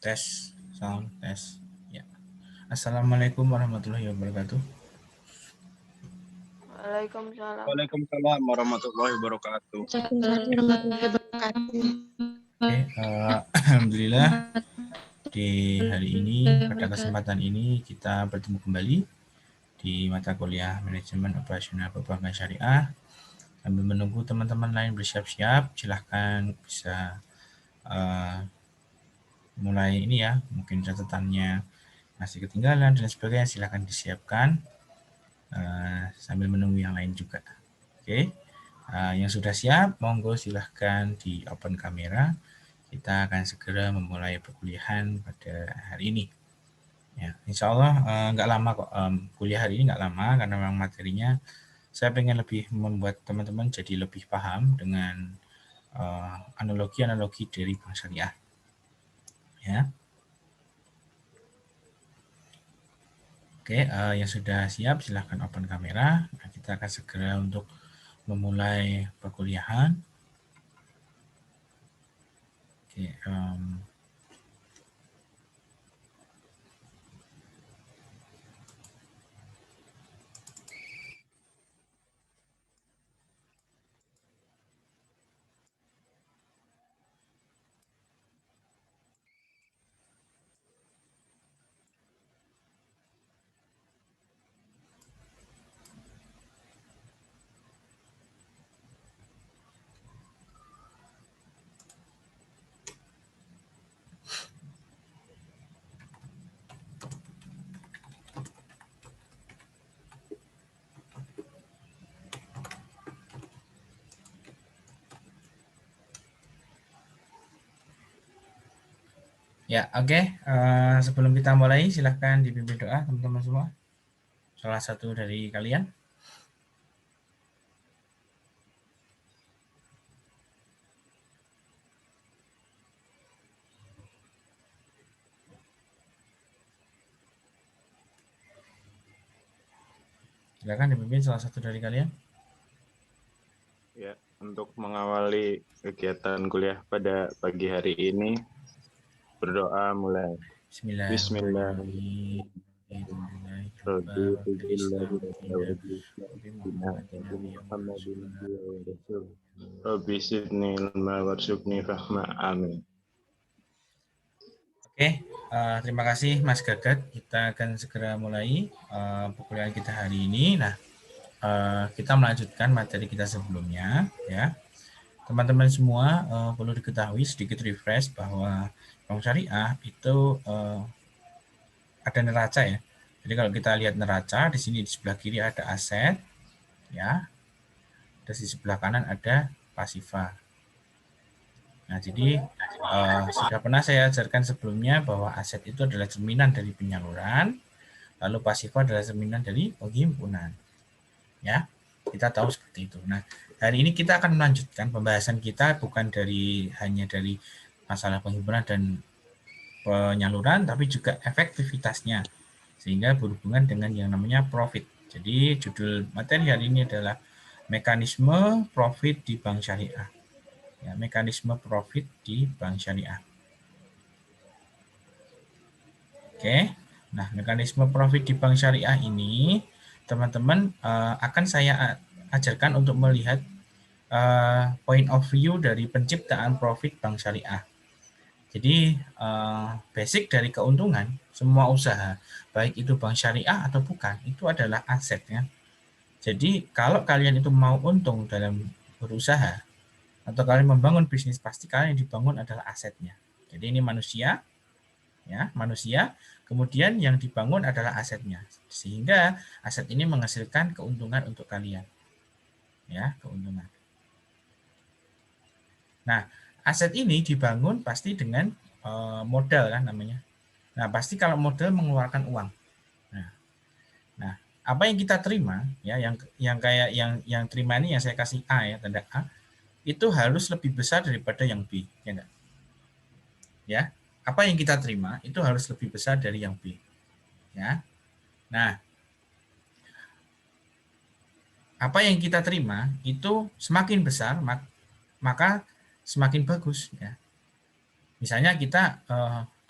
Tes, sound, tes. Ya. Assalamualaikum warahmatullahi wabarakatuh. Waalaikumsalam. Waalaikumsalam warahmatullahi wabarakatuh. Oke, alhamdulillah di hari ini, pada kesempatan ini kita bertemu kembali di mata kuliah Manajemen Operasional Perbankan Syariah. Sambil menunggu teman-teman lain bersiap-siap, silahkan bisa mulai ini ya, mungkin catatannya masih ketinggalan dan sebagainya, silahkan disiapkan sambil menunggu yang lain juga. Oke, yang sudah siap, monggo silahkan di open kamera. Kita akan segera memulai perkuliahan pada hari ini. Ya, insya Allah nggak lama kok, kuliah hari ini nggak lama karena memang materinya saya pengen lebih membuat teman-teman jadi lebih paham dengan analogi-analogi dari bank syariah. Ya. Oke, yang sudah siap silahkan open kamera. Nah, kita akan segera untuk memulai perkuliahan. Oke, ya, oke. Sebelum kita mulai, silahkan dipimpin doa teman-teman semua. Salah satu dari kalian. Silakan dipimpin salah satu dari kalian. Ya, untuk mengawali kegiatan kuliah pada pagi hari ini, berdoa mulai. Bismillahirrahmanirrahim. Oke, terima kasih Mas Gagat. Kita akan segera mulai perkuliahan kita hari ini. Nah, kita melanjutkan materi kita sebelumnya, ya. Teman-teman semua perlu diketahui sedikit refresh bahwa bank syariah itu ada neraca ya. Jadi kalau kita lihat neraca di sini di sebelah kiri ada aset, ya. Dan di sebelah kanan ada pasifa. Nah, jadi sudah pernah saya ajarkan sebelumnya bahwa aset itu adalah cerminan dari penyaluran, lalu pasifa adalah cerminan dari penghimpunan. Ya, kita tahu seperti itu. Nah, hari ini kita akan melanjutkan pembahasan kita bukan hanya dari masalah penghimpunan dan penyaluran, tapi juga efektivitasnya, sehingga berhubungan dengan yang namanya profit. Jadi judul materi hari ini adalah mekanisme profit di bank syariah. Ya, mekanisme profit di bank syariah. Oke, nah mekanisme profit di bank syariah ini teman-teman akan saya ajarkan untuk melihat point of view dari penciptaan profit bank syariah. Jadi basic dari keuntungan semua usaha, baik itu bank syariah atau bukan, itu adalah asetnya. Jadi kalau kalian itu mau untung dalam berusaha atau kalian membangun bisnis, pasti kalian yang dibangun adalah asetnya. Jadi ini manusia, ya manusia. Kemudian yang dibangun adalah asetnya, sehingga aset ini menghasilkan keuntungan untuk kalian, ya keuntungan. Nah, aset ini dibangun pasti dengan modal kan namanya. Nah, pasti kalau modal mengeluarkan uang. Nah, apa yang kita terima ya, yang kayak yang terima ini yang saya kasih A ya, tanda A, itu harus lebih besar daripada yang B, ya enggak? Ya, apa yang kita terima itu harus lebih besar dari yang B. Ya. Nah, apa yang kita terima itu semakin besar maka semakin bagus ya. Misalnya kita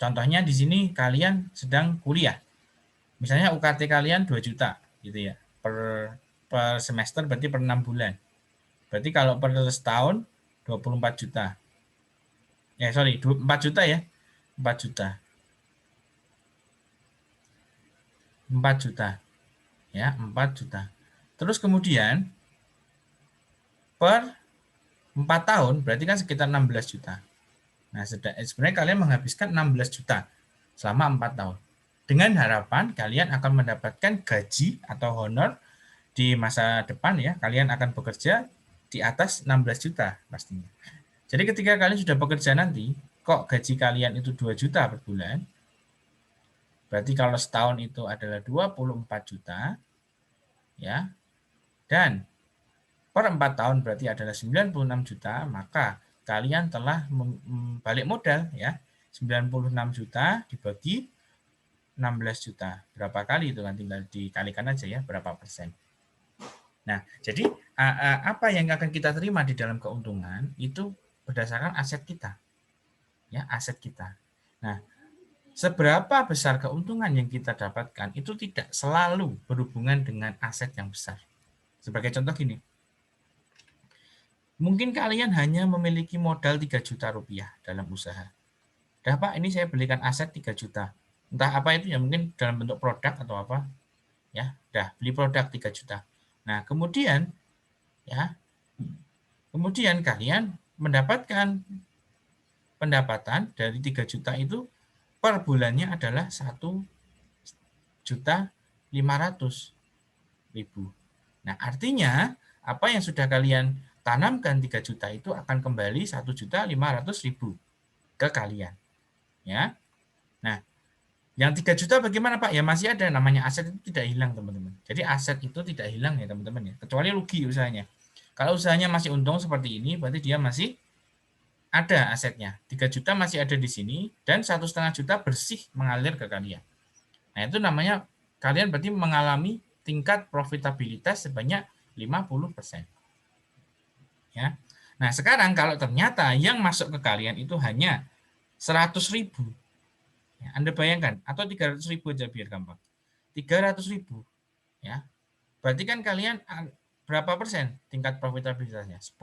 Contohnya di sini kalian sedang kuliah. Misalnya UKT kalian 2 juta gitu ya. Per semester berarti per 6 bulan. Berarti kalau per setahun 24 juta. 4 juta ya. 4 juta. 4 juta. Ya, 4 juta. Terus kemudian per 4 tahun berarti kan sekitar 16 juta. Nah, sebenarnya kalian menghabiskan 16 juta selama 4 tahun. Dengan harapan kalian akan mendapatkan gaji atau honor di masa depan ya. Kalian akan bekerja di atas 16 juta pastinya. Jadi ketika kalian sudah bekerja nanti, kok gaji kalian itu 2 juta per bulan, berarti kalau setahun itu adalah 24 juta, ya, dan per 4 tahun berarti adalah 96 juta, maka kalian telah balik modal ya. 96 juta dibagi 16 juta. Berapa kali itu kan tinggal dikalikan aja ya, berapa persen. Nah, jadi apa yang akan kita terima di dalam keuntungan itu berdasarkan aset kita. Ya, aset kita. Nah, seberapa besar keuntungan yang kita dapatkan itu tidak selalu berhubungan dengan aset yang besar. Sebagai contoh gini, mungkin kalian hanya memiliki modal 3 juta rupiah dalam usaha. Dah Pak, ini saya belikan aset 3 juta. Entah apa itu ya, mungkin dalam bentuk produk atau apa. Ya, dah beli produk 3 juta. Nah, kemudian kalian mendapatkan pendapatan dari 3 juta itu per bulannya adalah 1.500.000. Nah, artinya apa yang sudah kalian tanamkan 3 juta itu akan kembali 1.500.000 ke kalian. Ya. Nah, yang 3 juta bagaimana Pak? Ya masih ada, namanya aset itu tidak hilang teman-teman. Jadi aset itu tidak hilang ya teman-teman ya, kecuali rugi usahanya. Kalau usahanya masih untung seperti ini, berarti dia masih ada asetnya. 3 juta masih ada di sini dan 1,5 juta bersih mengalir ke kalian. Nah, itu namanya kalian berarti mengalami tingkat profitabilitas sebanyak 50%. Ya. Nah, sekarang kalau ternyata yang masuk ke kalian itu hanya 100.000. Ya, Anda bayangkan, atau 300.000 aja biar gampang. 300.000. Ya. Berarti kan kalian berapa persen tingkat profitabilitasnya? 10%.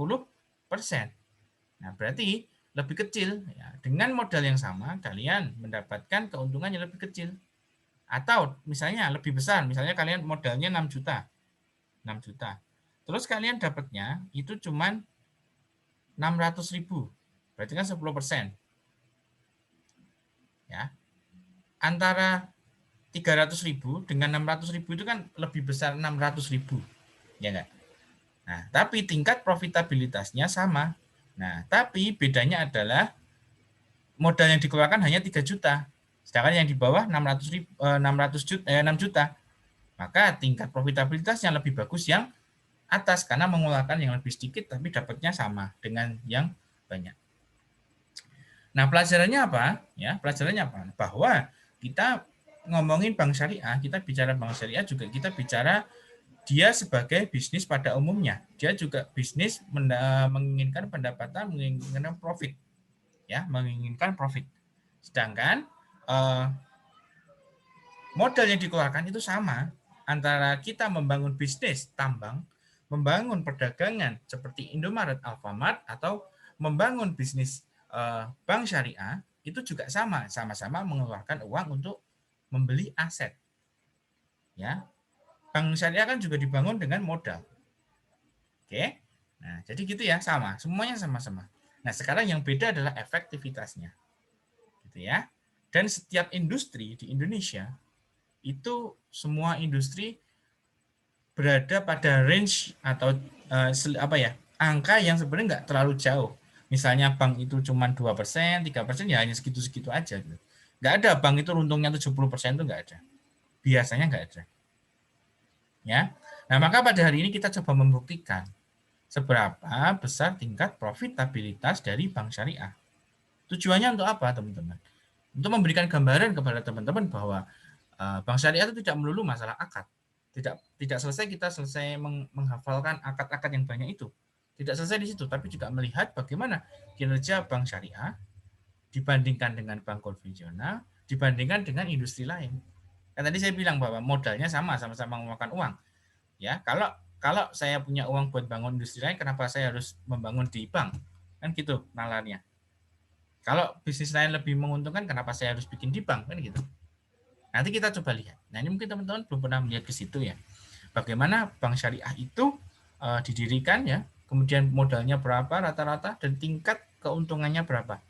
Nah, berarti lebih kecil. Ya. Dengan modal yang sama, kalian mendapatkan keuntungan yang lebih kecil. Atau misalnya lebih besar, misalnya kalian modalnya 6 juta. 6 juta. Terus kalian dapatnya itu cuma 600.000. Berarti kan 10%. Ya. Antara 300.000 dengan 600.000 itu kan lebih besar 600.000. Ya enggak? Nah, tapi tingkat profitabilitasnya sama. Nah, tapi bedanya adalah modal yang dikeluarkan hanya 3 juta. Sedangkan yang di bawah 6 juta. Maka tingkat profitabilitasnya lebih bagus yang atas karena mengeluarkan yang lebih sedikit tapi dapatnya sama dengan yang banyak. Nah, pelajarannya apa? Ya, pelajarannya apa? Bahwa kita ngomongin bank syariah, kita bicara bank syariah juga kita bicara dia sebagai bisnis pada umumnya. Dia juga bisnis menginginkan pendapatan, menginginkan profit. Ya, menginginkan profit. Sedangkan modal yang dikeluarkan itu sama antara kita membangun bisnis tambang, membangun perdagangan seperti Indomaret, Alfamart, atau membangun bisnis bank syariah, itu juga sama-sama mengeluarkan uang untuk membeli aset. Ya, bank syariah kan juga dibangun dengan modal. Oke, nah jadi gitu ya, sama, semuanya sama-sama. Nah sekarang yang beda adalah efektivitasnya, gitu ya. Dan setiap industri di Indonesia itu semua industri berada pada range atau angka yang sebenarnya nggak terlalu jauh. Misalnya bank itu cuma 2%, 3%, ya hanya segitu-segitu aja. Gitu. Nggak ada bank itu untungnya 70% itu nggak ada. Biasanya nggak ada. Ya. Nah, maka pada hari ini kita coba membuktikan seberapa besar tingkat profitabilitas dari bank syariah. Tujuannya untuk apa, teman-teman? Untuk memberikan gambaran kepada teman-teman bahwa bank syariah itu tidak melulu masalah akad. Tidak selesai menghafalkan akad-akad yang banyak itu. Tidak selesai di situ, tapi juga melihat bagaimana kinerja bank syariah dibandingkan dengan bank konvensional, dibandingkan dengan industri lain. Kan tadi saya bilang bahwa modalnya sama-sama memakan uang. Ya, kalau saya punya uang buat bangun industri lain, kenapa saya harus membangun di bank? Kan gitu nalarnya. Kalau bisnis lain lebih menguntungkan, kenapa saya harus bikin di bank? Kan gitu. Nanti kita coba lihat. Nah, ini mungkin teman-teman belum pernah melihat ke situ ya. Bagaimana bank syariah itu didirikan ya, kemudian modalnya berapa rata-rata dan tingkat keuntungannya berapa.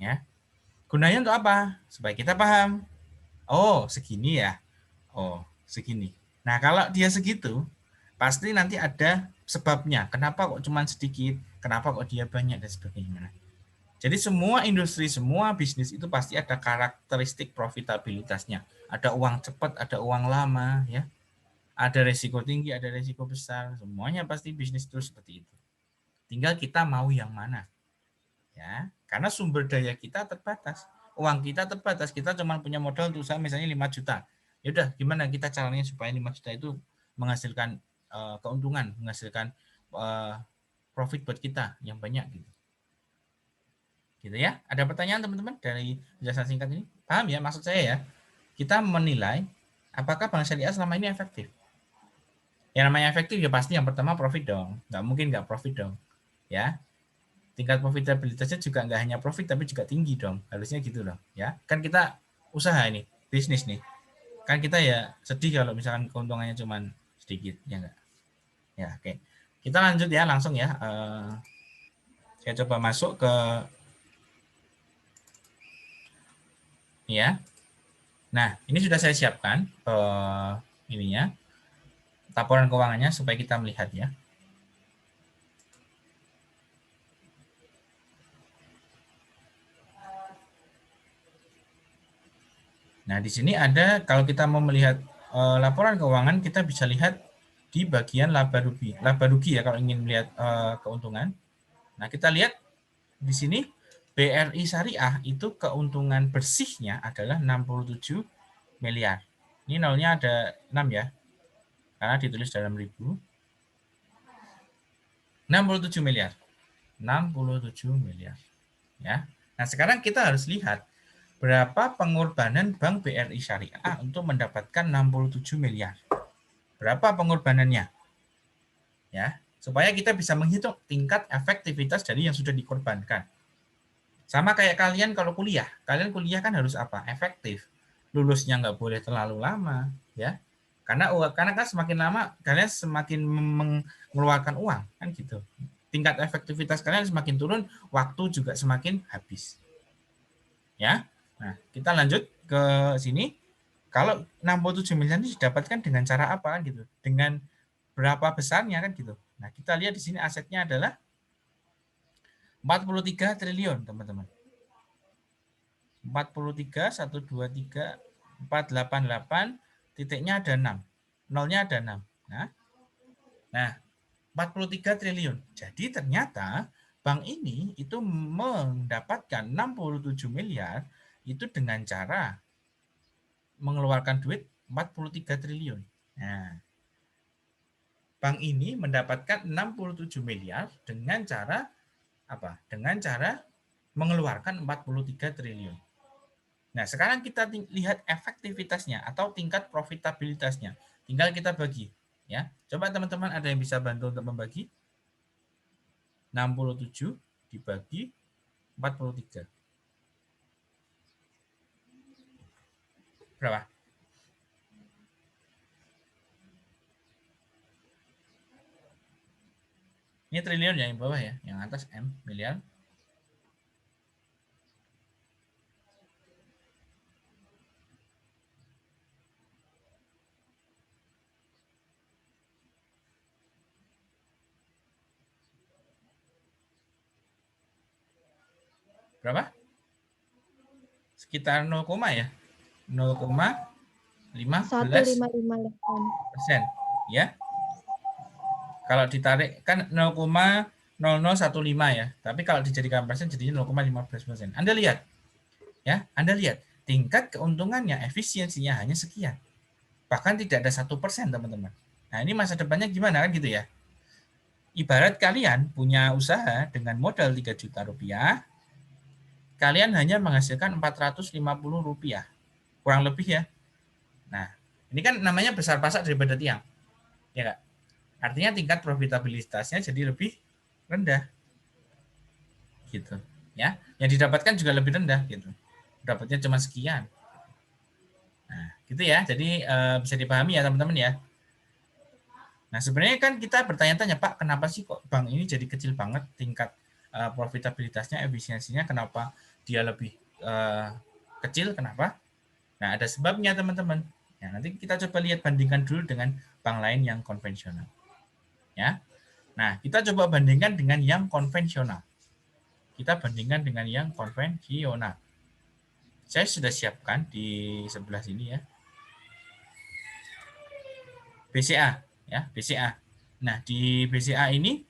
Ya. Gunanya untuk apa? Supaya kita paham. Oh, segini ya. Oh, segini. Nah, kalau dia segitu, pasti nanti ada sebabnya. Kenapa kok cuma sedikit? Kenapa kok dia banyak dan sebagainya. Jadi semua industri, semua bisnis itu pasti ada karakteristik profitabilitasnya. Ada uang cepat, ada uang lama, ya. Ada resiko tinggi, ada resiko besar. Semuanya pasti bisnis itu seperti itu. Tinggal kita mau yang mana. Ya, karena sumber daya kita terbatas. Uang kita terbatas. Kita cuma punya modal untuk usaha misalnya 5 juta. Ya udah, gimana kita caranya supaya 5 juta itu menghasilkan keuntungan, menghasilkan profit buat kita yang banyak gitu. Gitu ya. Ada pertanyaan teman-teman dari penjelasan singkat ini? Paham ya maksud saya ya? Kita menilai apakah bank syariah selama ini efektif. Yang namanya efektif ya pasti yang pertama profit dong. Nggak mungkin nggak profit dong. Ya. Tingkat profitabilitasnya juga nggak hanya profit tapi juga tinggi dong. Harusnya gitu dong. Ya. Kan kita usaha ini, bisnis nih. Kan kita ya sedih kalau misalkan keuntungannya cuma sedikit. Ya enggak? Ya oke. Kita lanjut ya langsung ya. Saya coba masuk ke ya. Nah, ini sudah saya siapkan ininya, laporan keuangannya supaya kita melihat ya. Nah, di sini ada kalau kita mau melihat laporan keuangan, kita bisa lihat di bagian laba rugi ya kalau ingin melihat keuntungan. Nah, kita lihat di sini BRI Syariah itu keuntungan bersihnya adalah 67 miliar. Ini nolnya ada 6 ya. Karena ditulis dalam ribu. 67 miliar. 67 miliar. Ya. Nah, sekarang kita harus lihat berapa pengorbanan Bank BRI Syariah untuk mendapatkan 67 miliar. Berapa pengorbanannya? Ya, supaya kita bisa menghitung tingkat efektivitas dari yang sudah dikorbankan. Sama kayak kalian kalau kuliah. Kalian kuliah kan harus apa? Efektif. Lulusnya nggak boleh terlalu lama, ya. Karena kan semakin lama kalian semakin mengeluarkan uang, kan gitu. Tingkat efektivitas kalian semakin turun, waktu juga semakin habis. Ya. Nah, kita lanjut ke sini. Kalau 67 miliar ini didapatkan dengan cara apa kan gitu? Dengan berapa besarnya kan gitu. Nah, kita lihat di sini asetnya adalah 43 triliun, teman-teman. 43, 123, 488, titiknya ada 6. Nolnya ada 6. Nah, 43 triliun. Jadi ternyata bank ini itu mendapatkan 67 miliar itu dengan cara mengeluarkan duit 43 triliun. Nah, bank ini mendapatkan 67 miliar dengan cara apa? Dengan cara mengeluarkan 43 triliun. Nah, sekarang kita lihat efektivitasnya atau tingkat profitabilitasnya. Tinggal kita bagi, ya. Coba teman-teman ada yang bisa bantu untuk membagi? 67 dibagi 43. Berapa? Ini triliun ya yang bawah ya, yang atas M miliar. Berapa? Sekitar 0, ya. 0,15% ya. Kalau ditarik kan 0,0015 ya. Tapi kalau dijadikan persen jadinya 0,15%. Anda lihat ya, Anda lihat tingkat keuntungannya, efisiensinya hanya sekian. Bahkan tidak ada 1%, teman-teman. Nah, ini masa depannya gimana kan gitu ya. Ibarat kalian punya usaha dengan modal 3 juta rupiah, kalian hanya menghasilkan Rp450, kurang lebih ya. Nah, ini kan namanya besar pasak daripada tiang, ya nggak? Artinya tingkat profitabilitasnya jadi lebih rendah, gitu, ya. Yang didapatkan juga lebih rendah, gitu. Dapatnya cuma sekian. Nah, gitu ya. Jadi bisa dipahami ya teman-teman ya. Nah, sebenarnya kan kita bertanya-tanya, Pak, kenapa sih kok bank ini jadi kecil banget tingkat profitabilitasnya, efisiensinya, kenapa dia lebih kecil, kenapa? Nah, ada sebabnya teman-teman. Ya, nanti kita coba lihat bandingkan dulu dengan bank lain yang konvensional. Ya. Nah, kita coba bandingkan dengan yang konvensional. Kita bandingkan dengan yang konvensional. Saya sudah siapkan di sebelah sini ya. BCA ya, BCA. Nah, di BCA ini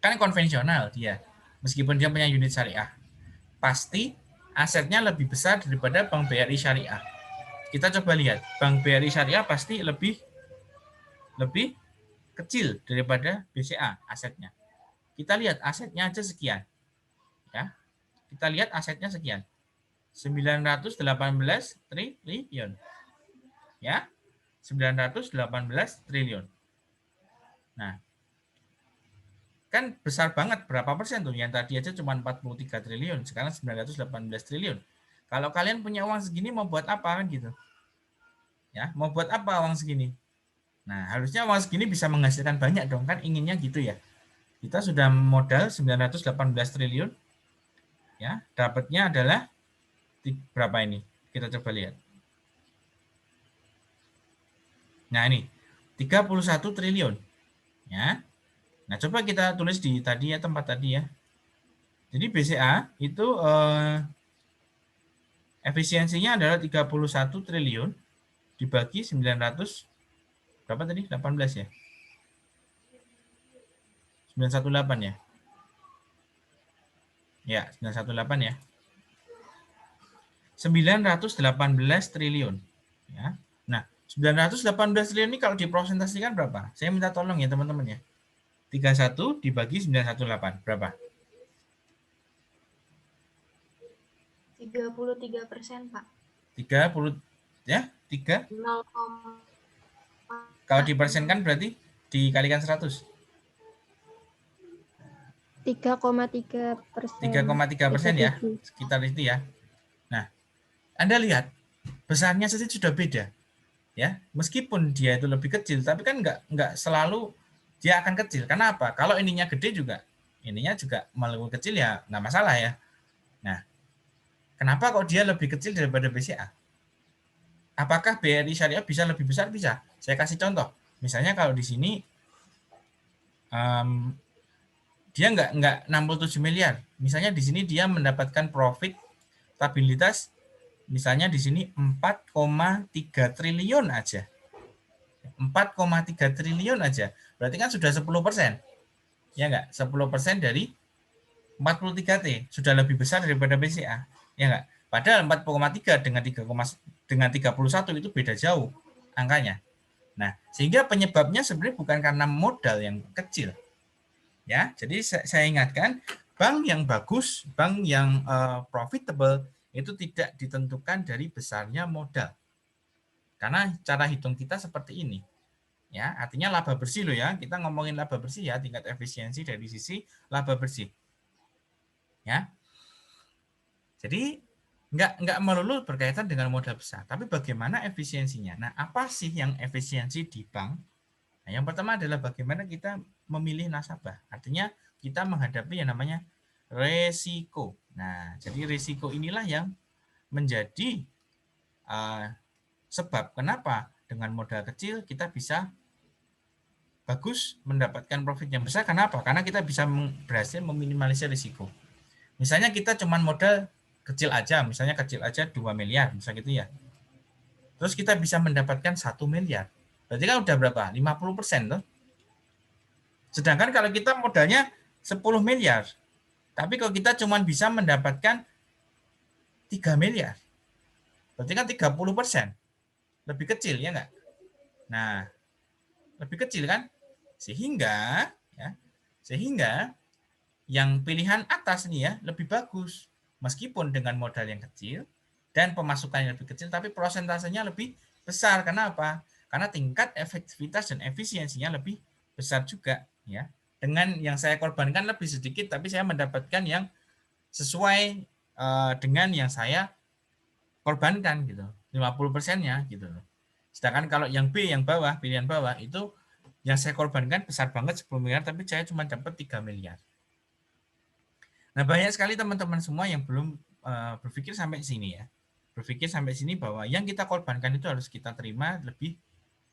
kan konvensional dia. Meskipun dia punya unit syariah, pasti asetnya lebih besar daripada Bank BRI Syariah. Kita coba lihat, Bank BRI Syariah pasti lebih kecil daripada BCA asetnya. Kita lihat asetnya aja sekian. Ya. Kita lihat asetnya sekian. 918 triliun. Ya. 918 triliun. Nah, kan besar banget, berapa persen tuh? Yang tadi aja cuma 43 triliun, sekarang 918 triliun. Kalau kalian punya uang segini mau buat apa kan gitu? Ya, mau buat apa uang segini? Nah, harusnya uang segini bisa menghasilkan banyak dong, kan inginnya gitu ya. Kita sudah modal 918 triliun, ya, dapatnya adalah berapa ini? Kita coba lihat. Nah, ini 31 triliun, ya. Nah, coba kita tulis di tadi ya, tempat tadi ya. Jadi BCA itu efisiensinya adalah 31 triliun dibagi 900 berapa tadi? 18 ya? 918 ya? Ya, 918 ya. 918 triliun. Ya. Nah, 918 triliun ini kalau dipresentasikan berapa? Saya minta tolong ya teman-teman ya. 31 dibagi 918 berapa? 33%, Pak. 30 ya, 3. 0, Kalau dipersenkan berarti dikalikan 100. 3,3%. 3,3% ya, sekitar itu ya. Nah, Anda lihat besarnya saja sudah beda. Ya, meskipun dia itu lebih kecil, tapi kan nggak selalu dia akan kecil. Karena apa? Kalau ininya gede juga, ininya juga malah kecil ya nggak masalah ya. Nah, kenapa kok dia lebih kecil daripada BCA? Apakah BRI Syariah bisa lebih besar? Bisa. Saya kasih contoh. Misalnya kalau di sini dia nggak 67 miliar. Misalnya di sini dia mendapatkan profit stabilitas misalnya di sini 4,3 triliun aja. 4,3 triliun aja. Berarti kan sudah 10%. Ya enggak? 10% dari 43T sudah lebih besar daripada BCA. Ya enggak? Padahal 4,3 dengan 31 itu beda jauh angkanya. Nah, sehingga penyebabnya sebenarnya bukan karena modal yang kecil. Ya, jadi saya ingatkan, bank yang bagus, bank yang profitable itu tidak ditentukan dari besarnya modal. Karena cara hitung kita seperti ini. Ya, artinya laba bersih loh ya. Kita ngomongin laba bersih ya, tingkat efisiensi dari sisi laba bersih. Ya. Jadi nggak melulu berkaitan dengan modal besar, tapi bagaimana efisiensinya. Nah, apa sih yang efisiensi di bank? Nah, yang pertama adalah bagaimana kita memilih nasabah. Artinya kita menghadapi yang namanya resiko. Nah, jadi resiko inilah yang menjadi sebab kenapa dengan modal kecil kita bisa bagus mendapatkan profit yang besar. Kenapa? Karena kita bisa berhasil meminimalisir risiko. Misalnya kita cuma modal kecil aja, misalnya kecil aja 2 miliar, misalnya gitu ya. Terus kita bisa mendapatkan 1 miliar. Berarti kan udah berapa? 50% tuh. Sedangkan kalau kita modalnya 10 miliar, tapi kalau kita cuma bisa mendapatkan 3 miliar, berarti kan 30%. Lebih kecil ya enggak? Nah, lebih kecil kan? Sehingga yang pilihan atas nih ya lebih bagus. meskipun dengan modal yang kecil dan pemasukannya lebih kecil, tapi prosentasenya lebih besar. Kenapa? Karena tingkat efektivitas dan efisiensinya lebih besar juga, ya. Dengan yang saya korbankan lebih sedikit, tapi saya mendapatkan yang sesuai dengan yang saya korbankan gitu, 50%-nya gitu loh. Sedangkan kalau yang B, yang bawah, pilihan bawah, itu yang saya korbankan besar banget 10 miliar, tapi saya cuma dapat 3 miliar. Nah, banyak sekali teman-teman semua yang belum berpikir sampai sini ya. Berpikir sampai sini bahwa yang kita korbankan itu harus kita terima lebih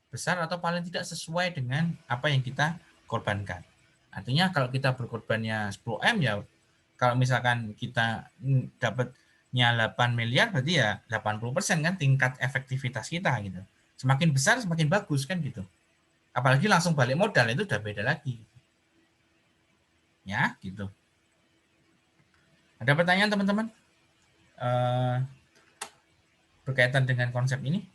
besar atau paling tidak sesuai dengan apa yang kita korbankan. Artinya kalau kita berkorbannya 10M ya, kalau misalkan kita dapatnya 8 miliar berarti ya 80% kan tingkat efektivitas kita gitu. Semakin besar semakin bagus kan gitu. Apalagi langsung balik modal itu udah beda lagi. Ya, gitu. Ada pertanyaan teman-teman? Berkaitan dengan konsep ini?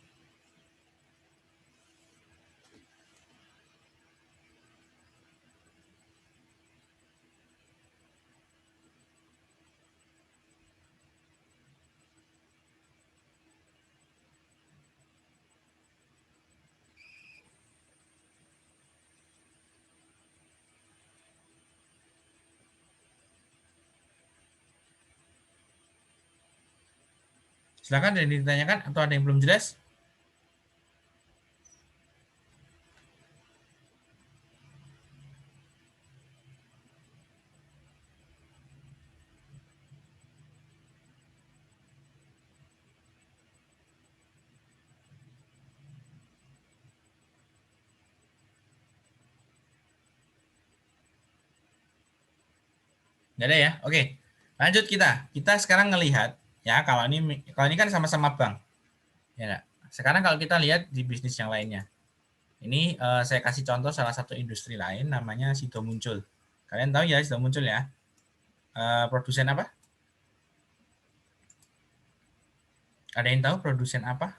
Silakan ada yang ditanyakan atau ada yang belum jelas? Nggak ada ya? Oke. Lanjut kita. Kita sekarang ngelihat ya, kalau ini kan sama-sama bank. Ya, sekarang kalau kita lihat di bisnis yang lainnya. Ini saya kasih contoh salah satu industri lain namanya Sido Muncul. Kalian tahu ya Sido Muncul ya? Produsen apa? Ada yang tahu produsen apa?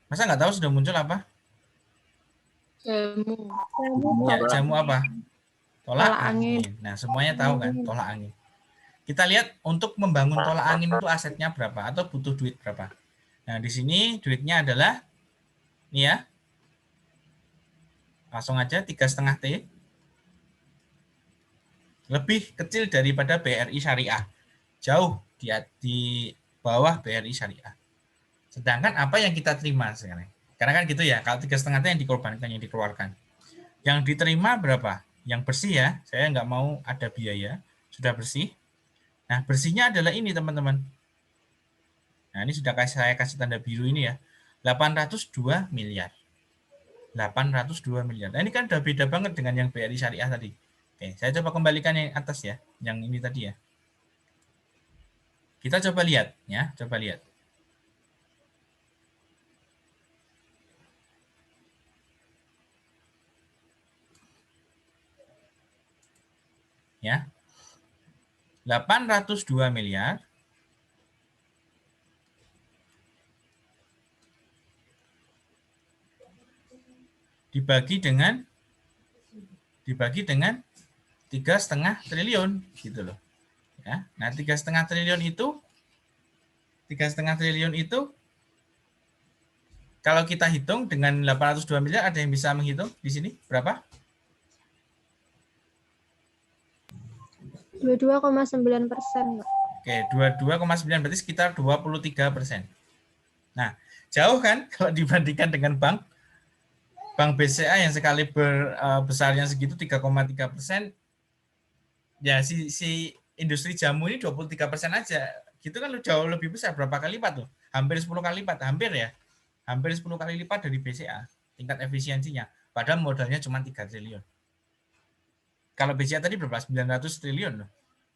Masa nggak tahu Sido Muncul apa? Jamu. Ya, jamu apa? Tolak Tolak angin. angin. Nah, semuanya tahu kan tolak angin. Kita lihat untuk membangun tolak angin itu asetnya berapa atau butuh duit berapa. Nah, di sini duitnya adalah ini ya. Langsung aja 3,5 T. Lebih kecil daripada BRI Syariah. Jauh di bawah BRI Syariah. Sedangkan apa yang kita terima sekarang? Karena kan gitu ya, kalau 3,5 T yang dikorbankan, yang dikeluarkan. Yang diterima berapa? Yang bersih ya, saya nggak mau ada biaya, sudah bersih. Nah, bersihnya adalah ini teman-teman. Nah, ini sudah saya kasih tanda biru ini ya. 802 miliar. 802 miliar. Nah, ini kan udah beda banget dengan yang BRI Syariah tadi. Oke, saya coba kembalikan yang atas ya, yang ini tadi ya. Kita coba lihat ya, coba lihat. Ya. 802 miliar dibagi dengan 3,5 triliun gitu loh. Ya. Nah, 3,5 triliun itu kalau kita hitung dengan 802 miliar, ada yang bisa menghitung di sini berapa? 22,9%. Oke, 22,9 berarti sekitar 23%. Nah, jauh kan kalau dibandingkan dengan bank BCA yang sekali besarnya segitu 3,3%, ya si industri jamu ini 23% aja. Gitu kan jauh lebih besar, berapa kali lipat tuh? Hampir 10 kali lipat, hampir ya. Hampir 10 kali lipat dari BCA tingkat efisiensinya. Padahal modalnya cuma 3 triliun. Kalau BCA tadi berapa? 900 triliun loh.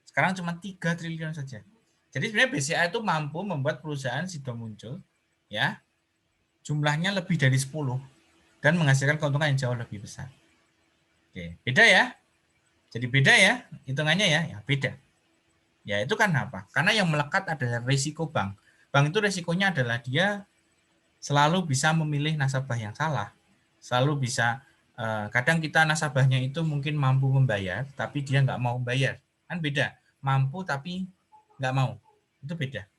Sekarang cuma 3 triliun saja. Jadi sebenarnya BCA itu mampu membuat perusahaan Sido Muncul ya jumlahnya lebih dari 10 dan menghasilkan keuntungan yang jauh lebih besar. Oke, beda ya. Jadi beda ya hitungannya ya beda. Ya itu kan apa? Karena yang melekat adalah risiko bank. Bank itu risikonya adalah dia selalu bisa memilih nasabah yang salah, selalu bisa kadang kita nasabahnya itu mungkin mampu membayar, tapi dia nggak mau bayar. Kan beda. Mampu tapi nggak mau. Itu beda.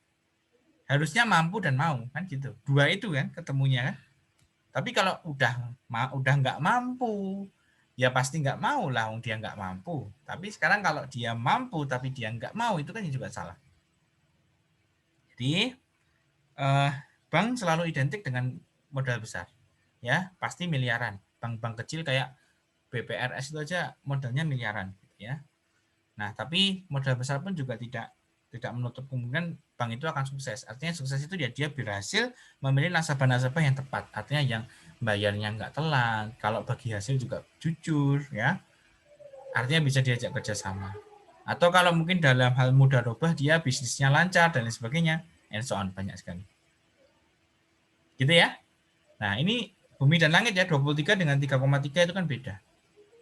Harusnya mampu dan mau, kan gitu. Dua itu kan ketemunya kan. Tapi kalau udah nggak mampu, ya pasti nggak mau lah, dia nggak mampu. Tapi sekarang kalau dia mampu tapi dia nggak mau, itu kan juga salah. Jadi bank selalu identik dengan modal besar, ya pasti miliaran. Bank-bank kecil kayak BPRS itu aja modalnya miliaran, ya. Nah tapi modal besar pun juga tidak menutup kemungkinan bank itu akan sukses. Artinya sukses itu dia berhasil memilih nasabah-nasabah yang tepat. Artinya yang bayarnya nggak telat, kalau bagi hasil juga jujur, ya. Artinya bisa diajak kerjasama. Atau kalau mungkin dalam hal mudah rubah, dia bisnisnya lancar dan lain sebagainya, and so on, banyak sekali. Gitu ya. Nah, ini bumi dan langit ya, 23 dengan 3,3 itu kan beda.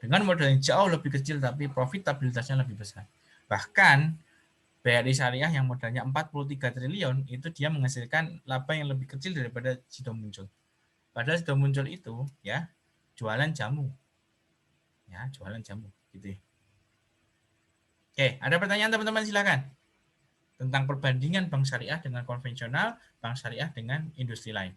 Dengan modal yang jauh lebih kecil tapi profitabilitasnya lebih besar. Bahkan BRI Syariah yang modalnya 43 triliun itu dia menghasilkan laba yang lebih kecil daripada Sido Muncul. Padahal Sido Muncul itu ya jualan jamu. Ya, jualan jamu gitu ya. Oke, ada pertanyaan teman-teman silakan. Tentang perbandingan bank syariah dengan konvensional, bank syariah dengan industri lain.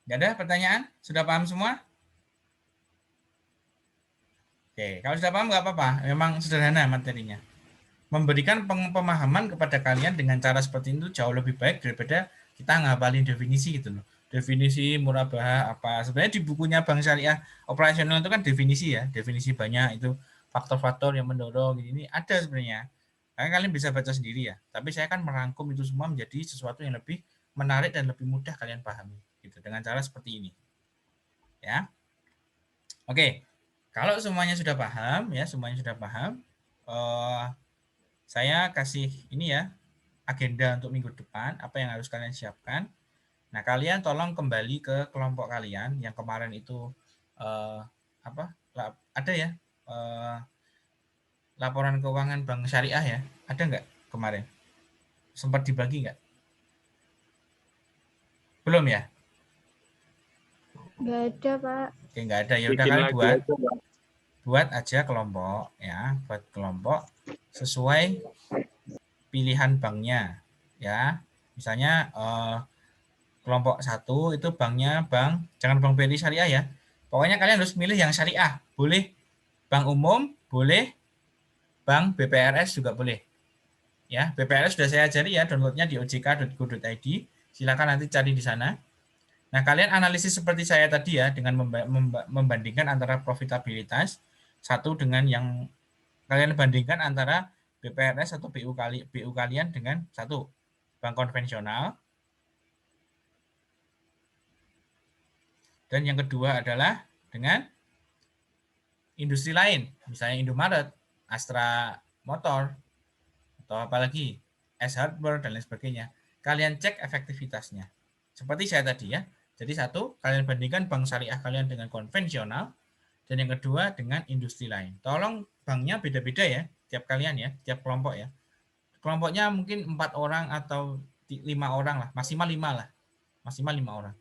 Nggak ada pertanyaan? Sudah paham semua? Oke, kalau sudah paham nggak apa-apa. Memang sederhana materinya. Memberikan pemahaman kepada kalian dengan cara seperti itu jauh lebih baik daripada kita ngapalin definisi gitu loh. Definisi murabahah apa. Sebenarnya di bukunya Bank Syariah Operasional itu kan definisi ya. Definisi banyak itu faktor-faktor yang mendorong ini ada sebenarnya. Kalian bisa baca sendiri ya. Tapi saya kan merangkum itu semua menjadi sesuatu yang lebih menarik dan lebih mudah kalian pahami gitu dengan cara seperti ini. Ya. Oke. Kalau semuanya sudah paham ya, saya kasih ini ya agenda untuk minggu depan apa yang harus kalian siapkan. Nah, kalian tolong kembali ke kelompok kalian yang kemarin itu ada ya laporan keuangan bank syariah ya, ada nggak kemarin? Sempat dibagi nggak? Belum ya? Nggak ada, Pak. Oke, nggak ada. Ya udah Bikin kalian lagi buat aja, Bang. aja kelompok ya, buat kelompok sesuai pilihan banknya ya. Misalnya kelompok 1 itu banknya jangan bank BRI Syariah ya. Pokoknya kalian harus milih yang syariah. Boleh bank umum, boleh bank BPRS juga boleh. Ya, BPRS sudah saya ajari ya, downloadnya di ojk.go.id. Silakan nanti cari di sana. Nah, kalian analisis seperti saya tadi ya, dengan membandingkan antara profitabilitas satu dengan yang kalian bandingkan antara BPRS atau BU kalian dengan satu bank konvensional. Dan yang kedua adalah dengan industri lain, misalnya Indomaret, Astra Motor, atau apalagi S Hardware dan lain sebagainya. Kalian cek efektivitasnya. Seperti saya tadi ya. Jadi satu, kalian bandingkan bank syariah kalian dengan konvensional, dan yang kedua dengan industri lain. Tolong banknya beda-beda ya, tiap kalian ya, tiap kelompok ya. Kelompoknya mungkin 4 orang atau 5 orang lah, maksimal 5 lah. Maksimal 5 orang.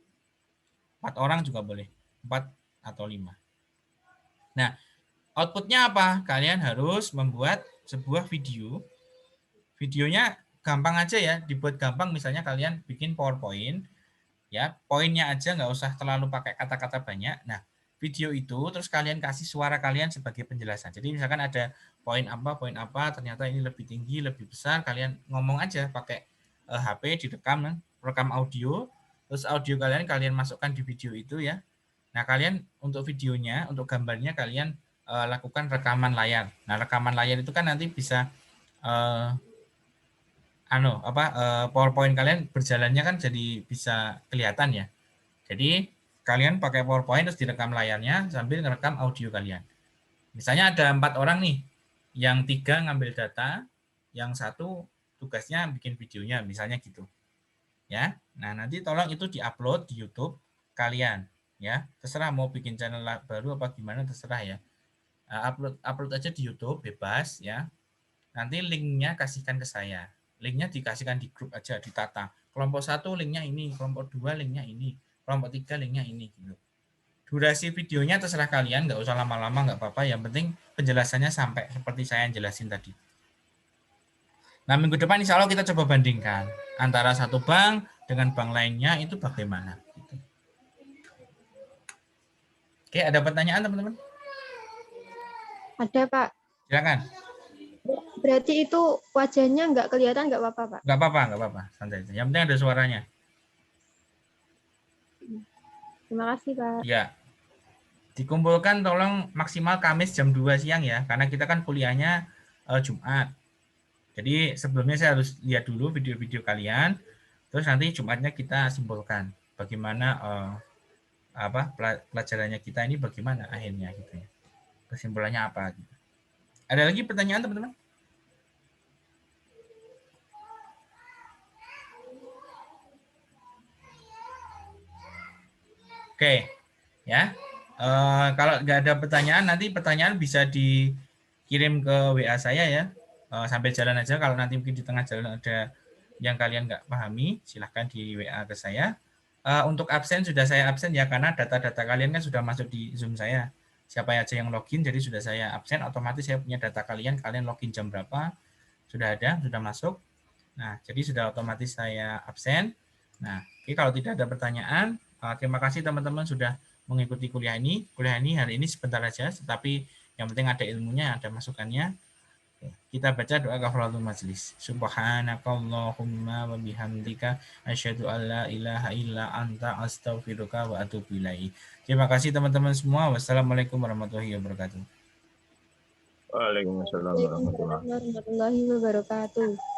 4 orang juga boleh, 4 atau 5. Nah, outputnya apa? Kalian harus membuat sebuah video. Videonya gampang aja ya, dibuat gampang. Misalnya kalian bikin PowerPoint, ya poinnya aja, nggak usah terlalu pakai kata-kata banyak. Nah, video itu terus kalian kasih suara kalian sebagai penjelasan. Jadi misalkan ada poin apa, ternyata ini lebih tinggi, lebih besar, kalian ngomong aja pakai HP, rekam audio, terus audio kalian masukkan di video itu ya. Nah, kalian untuk videonya, untuk gambarnya kalian lakukan rekaman layar. Nah, rekaman layar itu kan nanti bisa PowerPoint kalian berjalannya kan jadi bisa kelihatan ya. Jadi kalian pakai PowerPoint terus direkam layarnya sambil ngerekam audio kalian. Misalnya ada 4 orang nih, yang 3 ngambil data, yang 1 tugasnya bikin videonya, misalnya gitu. Ya, nah nanti tolong itu diupload di YouTube kalian. ya. Terserah mau bikin channel baru apa gimana, terserah ya. Upload aja di YouTube bebas ya. Nanti linknya kasihkan ke saya. Linknya dikasihkan di grup aja, ditata. Kelompok 1 linknya ini, kelompok 2 linknya ini, kelompok 3 linknya ini gitu. Durasi videonya terserah kalian, nggak usah lama-lama, nggak apa-apa. Yang penting penjelasannya sampai seperti saya yang jelasin tadi. Nah, minggu depan insya Allah kita coba bandingkan antara satu bank dengan bank lainnya itu bagaimana. Gitu. Oke, ada pertanyaan teman-teman? Ada, Pak. Silakan. Berarti itu wajahnya nggak kelihatan, nggak apa-apa, Pak? Nggak apa-apa. Santai aja. Yang penting ada suaranya. Terima kasih, Pak. Ya. Dikumpulkan tolong maksimal Kamis jam 2 siang ya, karena kita kan kuliahnya Jumat. Jadi sebelumnya saya harus lihat dulu video-video kalian, terus nanti Jumatnya kita simpulkan bagaimana pelajarannya kita ini bagaimana akhirnya gitu ya. Kesimpulannya apa gitu. Ada lagi pertanyaan teman-teman? Oke, ya. Kalau nggak ada pertanyaan, nanti pertanyaan bisa dikirim ke WA saya ya. Sampai jalan aja. Kalau nanti mungkin di tengah jalan ada yang kalian nggak pahami, silahkan di WA ke saya. Untuk absen sudah saya absen ya, karena data-data kalian kan sudah masuk di Zoom saya. Siapa aja yang login, jadi sudah saya absen, otomatis saya punya data kalian login jam berapa, sudah ada, sudah masuk. Nah, jadi sudah otomatis saya absen. Nah, oke, kalau tidak ada pertanyaan, terima kasih teman-teman sudah mengikuti kuliah ini. Kuliah ini hari ini sebentar aja, tetapi yang penting ada ilmunya, ada masukannya. Kita baca doa kafaratul majlis. Subhanakallahumma wa bihamdika asyhadu an la ilaha illa anta astaghfiruka wa atubu ilaik. Terima kasih teman-teman semua. Wassalamualaikum warahmatullahi wabarakatuh. Waalaikumsalam warahmatullahi wabarakatuh. Waalaikumsalam warahmatullahi wabarakatuh.